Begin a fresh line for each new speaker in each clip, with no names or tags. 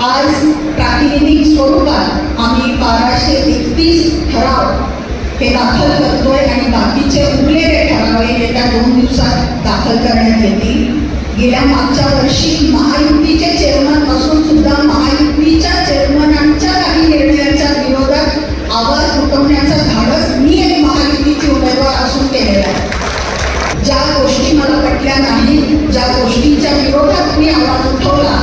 आज प्रातिनिधिक स्वरूपात आम्ही 1231 ठराव हे दाखल करतोय आणि बाकीचे उरलेले ठराव येत्या 2 दिवसात दाखल करण्यात येतील. गेल्या मागच्या वर्षी महायुतीचे चेअरमन असून सुद्धा महायुतीच्या चेअरमनांच्या काही निर्णयाच्या विरोधात आवाज उठवण्याचा धाडस मी एक महायुतीची उमेदवार असून केलेला आहे. ज्या गोष्टी मला पटल्या नाहीत, ज्या गोष्टींच्या विरोधात मी आवाज उठवला,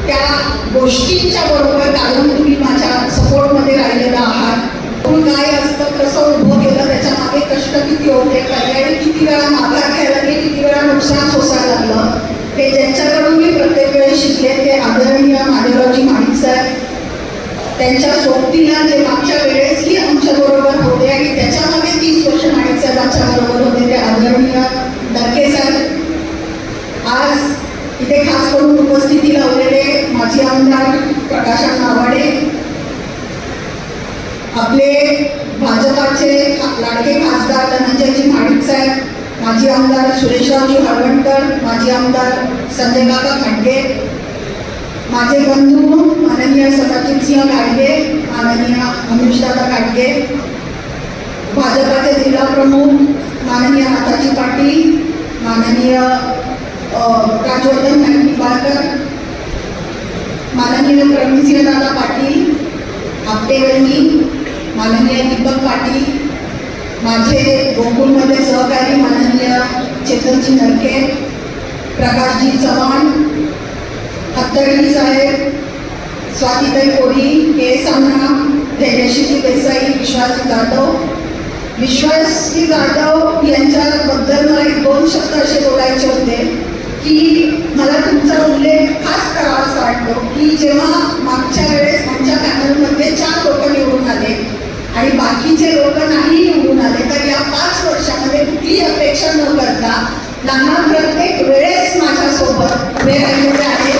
त्या गोष्टींच्या बरोबर काढून तुम्ही माझ्या सपोर्टमध्ये राहिलेला आहात. काय असतं, कसं उभं केलं, त्याच्या मागे कष्ट किती होते, पर्यायी किती वेळा माघार घ्यायला लागले, किती वेळा नुकसान सोसायला लागलं, हे ज्यांच्याकडून मी प्रत्येक वेळेस शिकले ते आदरणीय महादेवरावजी माणिक साहेब. त्यांच्या सोबतीला जे मागच्या वेळेसही आमच्याबरोबर होते आणि त्याच्या मागे 30 वर्ष माणिक साहेबांच्या बरोबर होते ते आदरणीय दर्के साहेब. आज इथे खास करून उपस्थिती लावलेले माजी आमदार प्रकाश नावाडे, आपले भाजपाचे लाडके खासदार धनंजयजी माणिक साहेब, माजी आमदार सुरेशरावजी हळवणकर, माजी आमदार संजय काका खांडगे, माझे बंधू माननीय सदाजित सिंह घाटगे, माननीय अमिषदादा घाटगे, भाजपाचे जिल्हा प्रमुख माननीय नाथाजी पाटील, माननीय राजवर्धन निंबाळकर, माननीय प्रवीणसिंह दादा पाटील, आपटेवणी, माननीय दीपक पाटील, माझे गोकुळमध्ये सहकारी माननीय चेतनजी नरके, प्रकाशजी चव्हाण, हत्तरणी साहेब, स्वातीताई कोरी, के सामना, धैर्यशील देसाई, विश्वासजी जाधव यांच्याबद्दल मला 2 शब्द असे बोलायचे होते की मला तुमचा उल्लेख खास करावासा वाटतो की जेव्हा मागच्या वेळेस आमच्या पॅनलमध्ये 4 लोक निवडून आले आणि बाकीचे लोक नाही निवडून आले, तर या 5 वर्षामध्ये कुठलीही अपेक्षा न करता नाना प्रत्येक वेळेस माझ्यासोबत उभे राहिलेले आहे.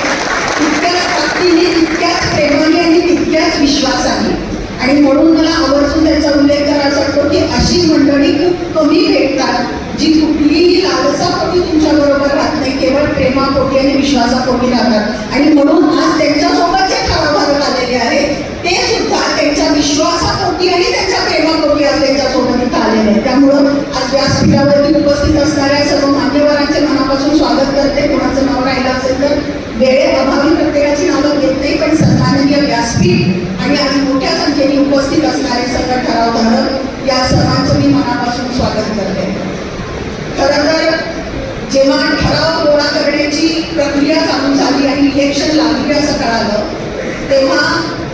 तितक्याच ताकदीने, तितक्याच प्रेमाने आणि तितक्याच विश्वासाने. आणि म्हणून मला आवर्जून त्याचा उल्लेख करायचा वाटतो की अशी मंडळी खूप कमी भेटतात जी कुठलीही लालसापोटी तुमच्याबरोबर राहत नाही, केवळ प्रेमापोटी आणि विश्वासापोटी राहतात. आणि म्हणून आज त्यांच्यासोबत जे ठराव भारत आलेले आहे ते सुद्धा त्यांच्या विश्वासापोटी आणि त्यांच्या प्रेमापोटी आज त्यांच्यासोबत इथं आलेले आहेत. त्यामुळं आज व्यासपीठावरती उपस्थित असणाऱ्या सर्व मान्यवरांचे मनापासून स्वागत करते. कोणाचं नाव राहिलं असेल तर वेळेअभावी प्रत्येकाची नावं घेत नाही, पण सन्माननीय व्यासपीठ आणि आज मोठ्या संख्येने उपस्थित असणारे सर्व ठरावधारक या सर्वांचं मी मनापासून स्वागत करते. खरं तर जेव्हा ठराव गोळा करण्याची प्रक्रिया चालू झाली आणि इलेक्शन लागली असं कळालं, तेव्हा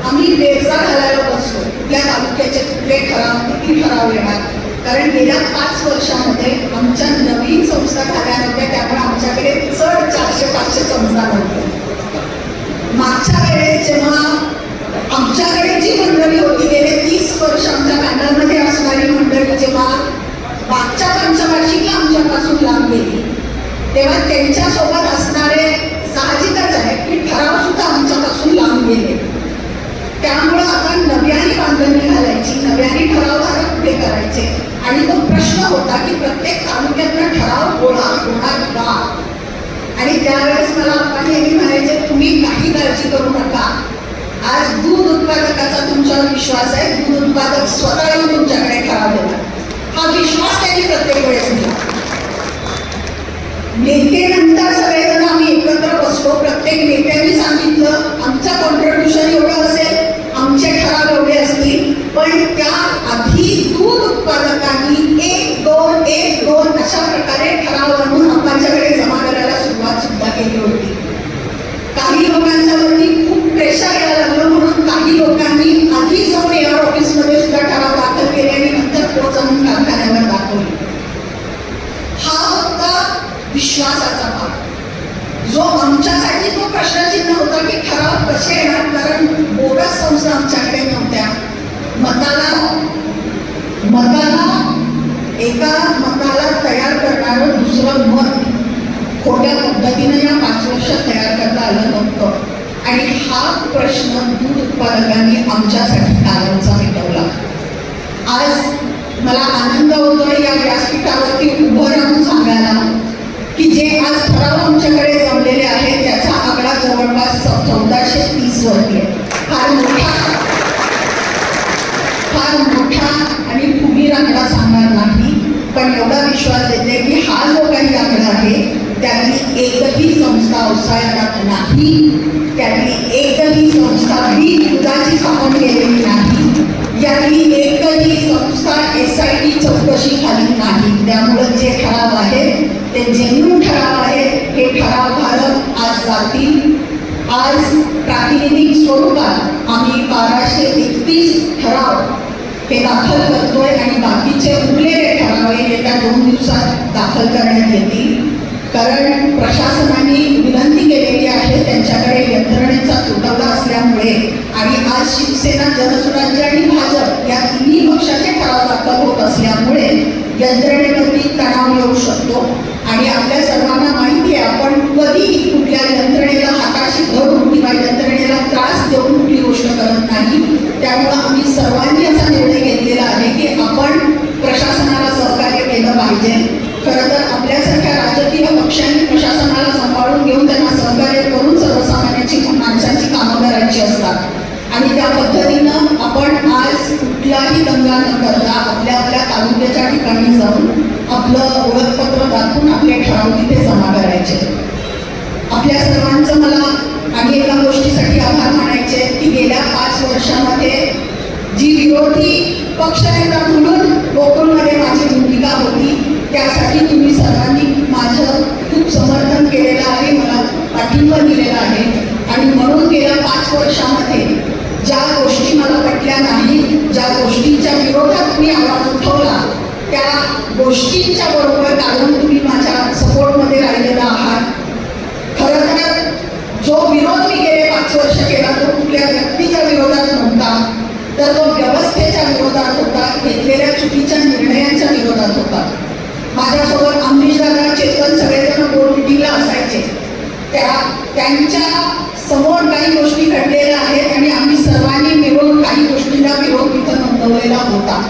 आम्ही बेजा घालायला बसलो. या तालुक्याचे कुठले ठराव, किती ठराव येणार, कारण गेल्या 5 वर्षामध्ये आमच्या नवीन संस्था झाल्या नव्हत्या, त्यामुळे आमच्याकडे चढ 400-500 संस्था नव्हत्या. मागच्या वेळेस जेव्हा आमच्याकडे जी मंडळी होती, गेले 30 वर्ष आमच्या पॅनलमध्ये असणारी मंडळी जेव्हा मागच्या पंचवार्षिकला आमच्यापासून लांब गेली, तेव्हा त्यांच्यासोबत असणारे साहजिकच आहे की ठराव सुद्धा आमच्यापासून लांब गेले. त्यामुळं आता नव्याने बांधणी घालायची, नव्याने ठरावधारक उभे करायचे. आणि तो प्रश्न होता की प्रत्येक तालुक्यातनं ठराव गोळा होणार का. आणि त्यावेळेस मला आपण नेहमी म्हणायचे तुम्ही काही काळजी करू नका, आज दूध उत्पादकाचा तुमच्यावर विश्वास आहे, दूध उत्पादक स्वतः येऊन तुमच्याकडे ठराव देतात. हा विश्वास त्यांनी प्रत्येक वेळेस दिला. नेतेनंतर सगळेजण आम्ही एकत्र बसलो. प्रत्येक नेत्यांनी सांगितलं आमचं कॉन्ट्रिब्युशन एवढं असेल, आमचे ठराव एवढे असतील, पण त्या आधी दूध उत्पादकांनी 1-2 अशा प्रकारे ठराव आणून आमच्याकडे जमा करायला सुरुवात सुद्धा केली होती. काही लोकांच्यावरती खूप प्रेशर यायला लागलं, म्हणून काही लोकांनी आधी जाऊन एआर ऑफिसमध्ये सुद्धा ठराव दाखल केले आणि नंतर पोहोचवून कारखान्यावर दाखवले. हा होता विश्वासाचा भाग, जो आमच्यासाठी तो प्रश्नचिन्ह होता की ठराव कसे येणार, कारण बोगस संस्था आमच्याकडे नव्हत्या. एका मताला तयार करणारं दुसरं मत खोट्या पद्धतीनं या 5 वर्षात तयार करता आलं नव्हतं. आणि हा प्रश्न दूध उत्पादकांनी आमच्यासाठी कायमचा मिटवला. आज मला आनंद होतोय या व्यासपीठावरती उभं राहून सांगायला की जे आज ठराव आमच्याकडे जमलेले आहेत त्याचा आकडा जवळपास 1430 वरती. पण एवढा विश्वास देते की हा जो काही आकडा आहे त्यातली एकही संस्था अवसायात नाही, त्यातली एकही संस्था ही दुधाची स्थापन केलेली नाही, यातली एकही संस्था SIT चौकशी खाली नाही. त्यामुळे जे ठराव आहेत ते जेन्युइन ठराव आहेत. हे ठराव भारत आज जातील. आज प्रातिनिधिक स्वरूपात आम्ही 1231 ठराव हे दाखल करतोय आणि बाकीचे उरलेले ठराव येत्या 2 दिवसात दाखल करण्यात येतील. कारण प्रशासनाने विनंती केलेली आहे, त्यांच्याकडे यंत्रणेचा तुटवडा असल्यामुळे आणि आज शिवसेना, जनसुराज्य आणि भाजप या तिन्ही पक्षाचे ठराव दाखल होत असल्यामुळे यंत्रणेवरती तणाव येऊ शकतो. आणि आपल्या सर्वांना माहिती आहे आपण कधीही कुठल्या यंत्रणेला हाताशी धरून किंवा यंत्रणेला त्रास देऊन कुठली गोष्ट करत नाही. त्यामुळं आम्ही सर्वांनी असा निर्णय घेतलेला आहे की आपण प्रशासनाला सहकार्य केलं पाहिजे. खरं तर आपल्यासारख्या राजकीय पक्षांनी प्रशासनाला सांभाळून घेऊन त्यांना सहकार्य करून सर्वसामान्यांची माणसांची कामं करायची असतात आणि त्या पद्धतीनं आपण आज कुठलाही दंगा न करता आपल्या आपल्या तालुक्याच्या ठिकाणी जाऊन आपलं ओळखपत्र दाखवून आपले ठराव तिथे जमा करायचे. आपल्या सर्वांचं मला आणि एका गोष्टीसाठी आभार मानायचे की गेल्या 5 वर्षामध्ये जी विरोधी पक्षनेता म्हणून गोकुळमध्ये माझी भूमिका होती त्यासाठी तुम्ही सर्वांनी माझं खूप समर्थन केलेलं आहे, मला पाठिंबा दिलेला आहे. आणि म्हणून गेल्या 5 वर्षामध्ये ज्या गोष्टी मला पटल्या नाहीत, ज्या गोष्टींच्या विरोधात मी आवाज उठवला त्या गोष्टींच्या बरोबर काढून तुम्ही माझ्या सपोर्टमध्ये राहिलेला आहात. खरं तर जो विरोध मी गेले 5 वर्ष केला तो कुठल्या व्यक्तीच्या विरोधात नव्हता, तर तो व्यवस्थेच्या विरोधात होता, घेतलेल्या चुकीच्या निर्णयांच्या विरोधात होता. माझ्यासोबत अमरीशदादा, चेतन सगळेजण बोर्ड मिटिंगला असायचे. त्यांच्या समोर काही गोष्टी घडलेल्या आहेत आणि आम्ही सर्वांनी मिळून काही गोष्टींना विरोध तिथं नोंदवलेला होता.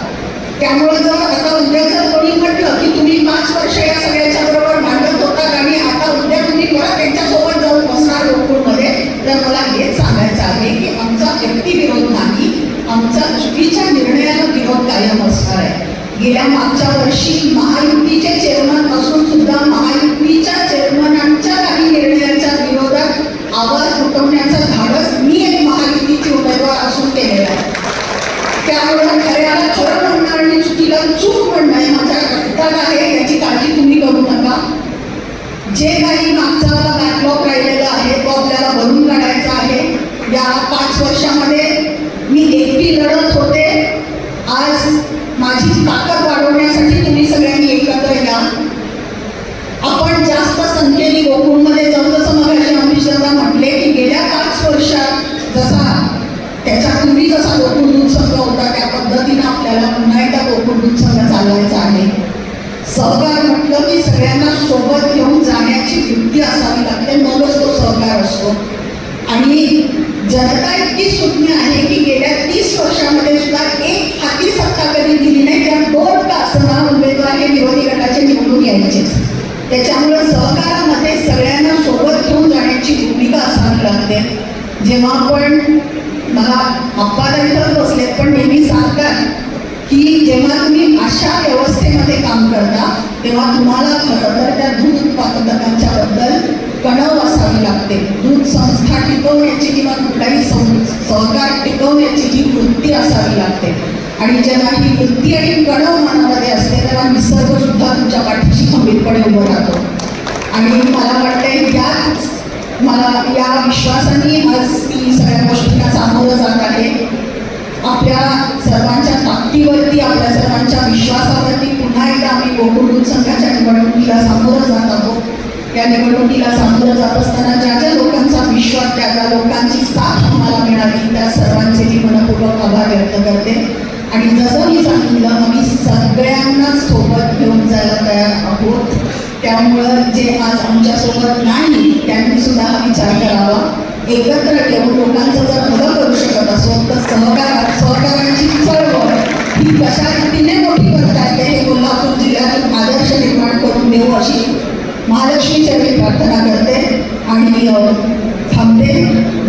त्यामुळे जर आता उद्या जर कोणी म्हटलं की तुम्ही 5 वर्ष या सगळ्याच्या बरोबर भांडत होतात आणि आता उद्या तुम्ही परत त्यांच्यासोबत जाऊन बसणार गोकुळमध्ये, तर मला हेच सांगायचं आहे की आमचा व्यक्तिविरोध नाही, आमचा चुकीच्या निर्णयाला विरोध कायम असणार आहे. गेल्या मागच्या वर्षी महायुतीचे चेअरमन असून सुद्धा महायुतीच्या चेअरमनांच्या काही निर्णयाच्या विरोधात आवाज उठवण्याचा धाडस मी एक महायुतीची उमेदवार असून केलेला आहे. त्यामुळे खऱ्याला खरं म्हणणं आणि चुकीला चूक म्हणणं हे माझ्या रक्तात आहे, याची काळजी तुम्ही करू नका. जे काही मागचा बॅकलॉग राहिलेला आहे तो आपल्याला भरून काढायचा आहे. या 5 वर्षामध्ये मी एकटी लढत होते, आज माझी ताकद वाढवण्यासाठी तुम्ही सगळ्यांनी एकत्र या. आपण जास्त संख्येने गोकुळमध्ये जाऊ. जसं मग अमरीशदादा म्हटले की गेल्या 5 वर्षात जसा त्याच्यापूर्वी जसा गोकुळ दूध संघ होता त्या पद्धतीनं आपल्याला पुन्हा एकदा गोकुळ दूध संघ चालवायचा आहे. सहकार म्हटलं की सगळ्यांना सोबत घेऊन जाण्याची वृत्ती असावी लागते, मगच तो सहकार असतो. आणि जनता इतकी सुज्ञ आहे की गेल्या 30 वर्षामध्ये सुद्धा एक हाती सत्ता कधी दिली नाही. त्या 2 तासना उमेदवार हे विरोधी गटाचे निवडून यायचेच. त्याच्यामुळे सहकारामध्ये सगळ्यांना सोबत घेऊन जाण्याची भूमिका असावी लागते. जेव्हा आपण मला अपवादांतर बसलेत पण नेहमी सांगतात की जेव्हा तुम्ही अशा व्यवस्थेमध्ये काम करता तेव्हा तुम्हाला खरं तर त्या दूध उत्पादकांच्या बद्दल कणव असावी लागते. दूध संस्था टिकवण्याची किंवा कुठलाही सहकार टिकवण्याची ही वृत्ती असावी लागते. आणि जेव्हा ही वृत्ती आणि कणव मनामध्ये असते तेव्हा निसर्ग सुद्धा तुमच्या पाठीशी खंबीरपणे उभं राहतो. आणि मला वाटतंय मला या विश्वासाने आज मी सगळ्या गोष्टींना सामोरं जात आहे. आपल्या सर्वांच्या ताकदीवरती, आपल्या सर्वांच्या विश्वासावरती पुन्हा एकदा आम्ही गोकुळ दूध संघाच्या निवडणुकीला सामोरं जात आहोत. या निवडणुकीला सामोरं जात असताना ज्या ज्या लोकांचा विश्वास, त्या ज्या लोकांची साथ आम्हाला मिळाली त्या सर्वांचे मी मनपूर्वक आभार व्यक्त करते. आणि जसं मी सांगितलं आम्ही सगळ्यांना सोबत घेऊन जायला तयार आहोत. त्यामुळं जे आज आमच्यासोबत नाही त्यांनी सुद्धा हा विचार करावा. एकत्र घेऊन लोकांचं जर भलं करू शकत असो तर सहकाराची चळवळ ही कशा रीतीने मोठी करता येते हे कोल्हापूर जिल्ह्यातून आदर्श निर्माण करून देऊ अशी महालक्ष्मीच्या मी प्रार्थना करते आणि थांबते.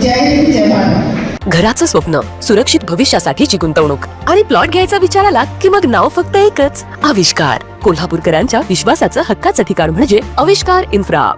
जय हिंद, जय भारत.
घराचं स्वप्न, सुरक्षित भविष्यासाठीची गुंतवणूक आणि प्लॉट घ्यायचा विचार आला की मग नाव फक्त एकच, आविष्कार. कोल्हापूरकरांच्या विश्वासाचं हक्काचं ठिकाण म्हणजे आविष्कार इन्फ्रा.